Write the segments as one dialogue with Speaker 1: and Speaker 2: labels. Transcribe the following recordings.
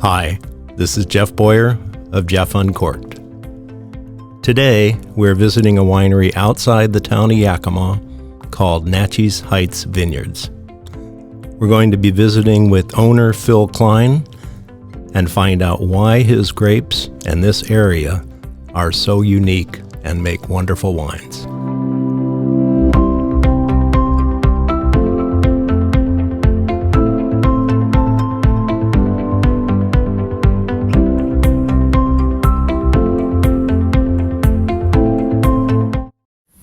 Speaker 1: Hi, this is Jeff Boyer of Jeff Uncorked. Today, we're visiting a winery outside the town of Yakima called Naches Heights Vineyards. We're going to be visiting with owner Phil Cline and find out why his grapes and this area are so unique and make wonderful wines.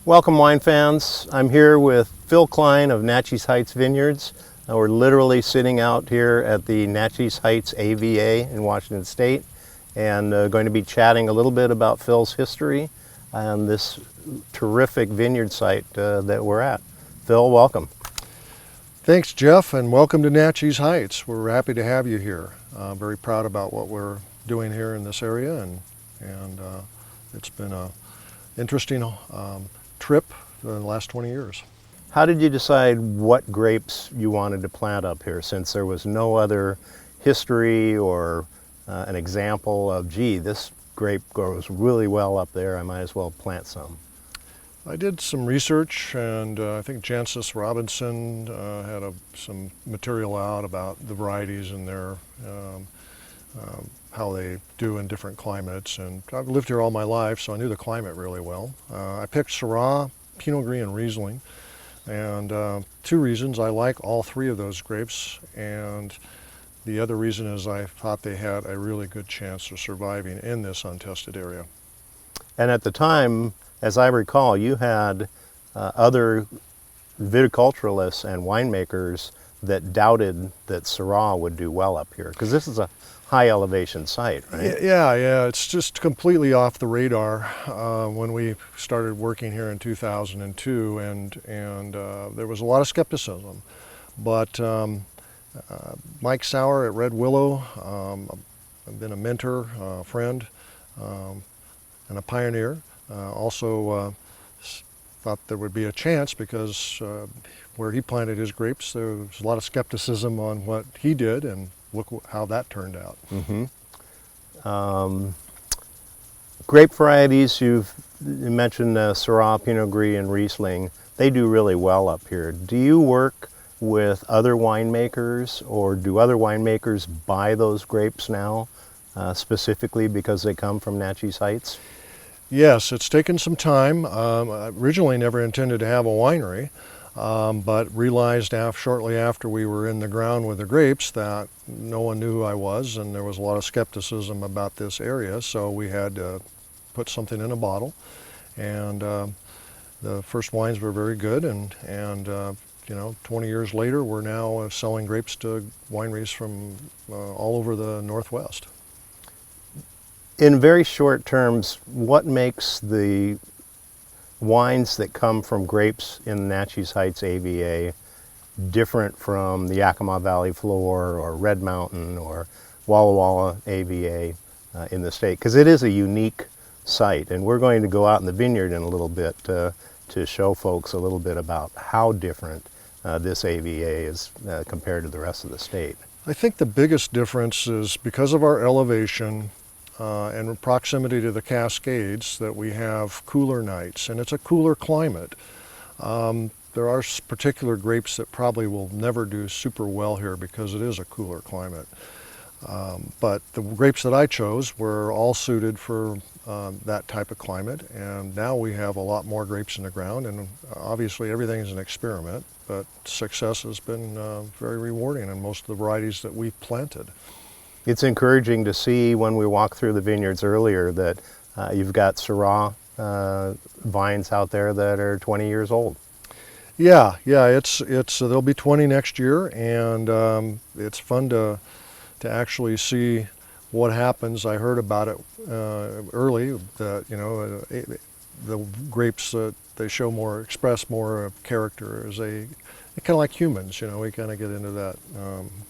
Speaker 1: Welcome, wine fans. I'm here with Phil Cline of Naches Heights Vineyards. We're literally sitting out here at the Naches Heights AVA in Washington State and going to be chatting a little bit about Phil's history and this terrific vineyard site that we're at. Phil, welcome.
Speaker 2: Thanks, Jeff, and welcome to Naches Heights. We're happy to have you here. Very proud about what we're doing here in this area, and it's been an interesting trip for the last 20 years.
Speaker 1: How did you decide what grapes you wanted to plant up here, since there was no other history or an example of, gee, this grape grows really well up there, I might as well plant some?
Speaker 2: I did some research, and I think Jancis Robinson had some material out about the varieties and their how they do in different climates, and I've lived here all my life, so I knew the climate really well. I picked Syrah, Pinot Gris, and Riesling, and two reasons: I like all three of those grapes, and the other reason is I thought they had a really good chance of surviving in this untested area.
Speaker 1: And at the time, as I recall, you had other viticulturalists and winemakers that doubted that Syrah would do well up here, because this is a high elevation site, right?
Speaker 2: Yeah, it's just completely off the radar when we started working here in 2002, and there was a lot of skepticism. But Mike Sauer at Red Willow, I've been a mentor, a friend, and a pioneer. Also thought there would be a chance because where he planted his grapes, there was a lot of skepticism on what he did, and look how that turned out.
Speaker 1: Mm-hmm. Grape varieties, you mentioned Syrah, Pinot Gris, and Riesling. They do really well up here. Do you work with other winemakers, or do other winemakers buy those grapes now, specifically because they come from Naches Heights?
Speaker 2: Yes, it's taken some time. I originally never intended to have a winery, but realized shortly after we were in the ground with the grapes that no one knew who I was, and there was a lot of skepticism about this area, so we had to put something in a bottle. And the first wines were very good, and 20 years later, we're now selling grapes to wineries from all over the Northwest.
Speaker 1: In very short terms, what makes the wines that come from grapes in Naches Heights AVA different from the Yakima Valley Floor or Red Mountain or Walla Walla AVA in the state? Because it is a unique site, and we're going to go out in the vineyard in a little bit to show folks a little bit about how different this AVA is compared to the rest of the state.
Speaker 2: I think the biggest difference is because of our elevation and proximity to the Cascades, that we have cooler nights, and it's a cooler climate. There are particular grapes that probably will never do super well here because it is a cooler climate. But the grapes that I chose were all suited for that type of climate, and now we have a lot more grapes in the ground, and obviously everything is an experiment, but success has been very rewarding in most of the varieties that we've planted.
Speaker 1: It's encouraging to see when we walked through the vineyards earlier that you've got Syrah vines out there that are 20 years old.
Speaker 2: Yeah, they'll be 20 next year, and it's fun to actually see what happens. I heard about it early, that the grapes they express more character as they're kind of like humans. We kind of get into that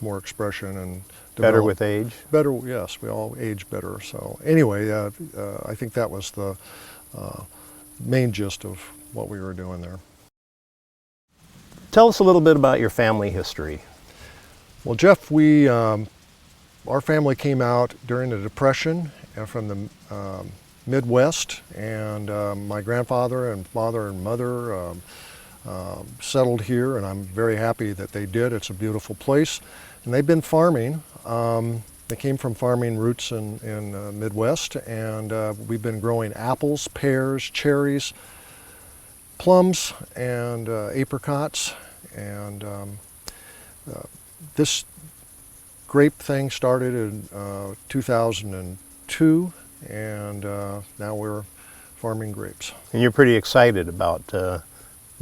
Speaker 2: more expression and
Speaker 1: better with age.
Speaker 2: Better, yes. We all age better. So anyway, I think that was the main gist of what we were doing there.
Speaker 1: Tell us a little bit about your family history.
Speaker 2: Well, Jeff, we Our family came out during the Depression from the Midwest, and my grandfather and father and mother settled here, and I'm very happy that they did. It's a beautiful place, and they've been farming. They came from farming roots in Midwest, and we've been growing apples, pears, cherries, plums, and apricots. And this grape thing started in 2002, and now we're farming grapes.
Speaker 1: And you're pretty excited about the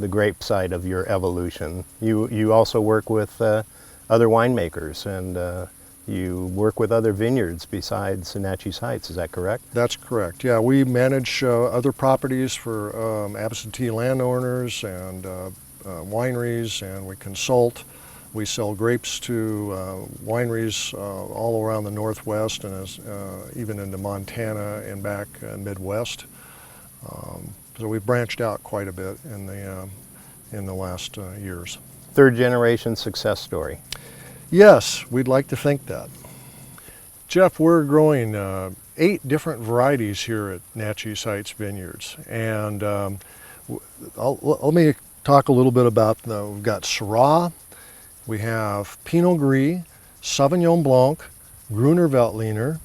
Speaker 1: grape side of your evolution. You also work with other winemakers, and you work with other vineyards besides Naches Heights, is that correct?
Speaker 2: That's correct. Yeah, we manage other properties for absentee landowners and wineries, and we consult. We sell grapes to wineries all around the Northwest, and even into Montana and back Midwest. So we've branched out quite a bit in the last years.
Speaker 1: Third generation success story.
Speaker 2: Yes, we'd like to think that. Jeff, we're growing 8 different varieties here at Naches Heights Vineyards, and let me talk a little bit about we've got Syrah, we have Pinot Gris, Sauvignon Blanc, Gruner Veltliner,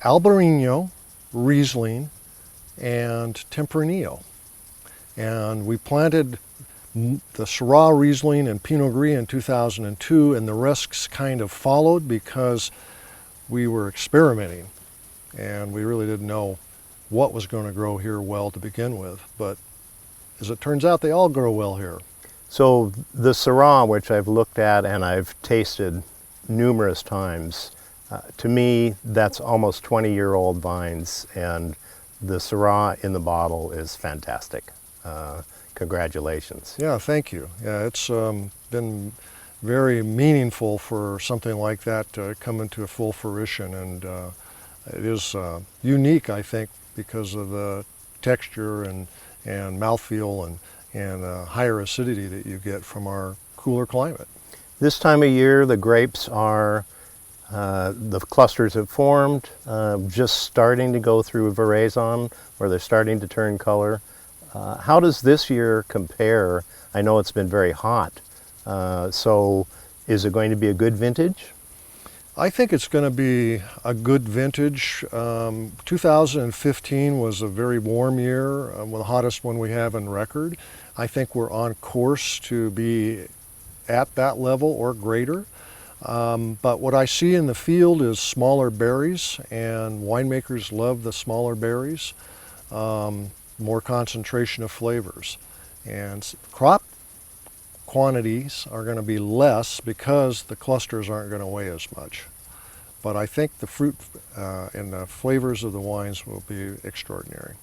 Speaker 2: Albarino, Riesling, and Tempranillo. And we planted the Syrah, Riesling, and Pinot Gris in 2002, and the rest kind of followed because we were experimenting, and we really didn't know what was going to grow here well to begin with. But as it turns out, they all grow well here.
Speaker 1: So the Syrah, which I've looked at and I've tasted numerous times, to me that's almost 20-year-old vines, and the Syrah in the bottle is fantastic. Congratulations.
Speaker 2: Yeah, thank you. Yeah, it's been very meaningful for something like that to come into full fruition, and it is unique, I think, because of the texture and mouthfeel and higher acidity that you get from our cooler climate.
Speaker 1: This time of year, the grapes are, the clusters have formed, just starting to go through veraison, where they're starting to turn color. How does this year compare? I know it's been very hot, so is it going to be a good vintage?
Speaker 2: I think it's going to be a good vintage. 2015 was a very warm year, the hottest one we have in record. I think we're on course to be at that level or greater. But what I see in the field is smaller berries, and winemakers love the smaller berries. More concentration of flavors, and crop quantities are going to be less because the clusters aren't going to weigh as much. But I think the fruit and the flavors of the wines will be extraordinary.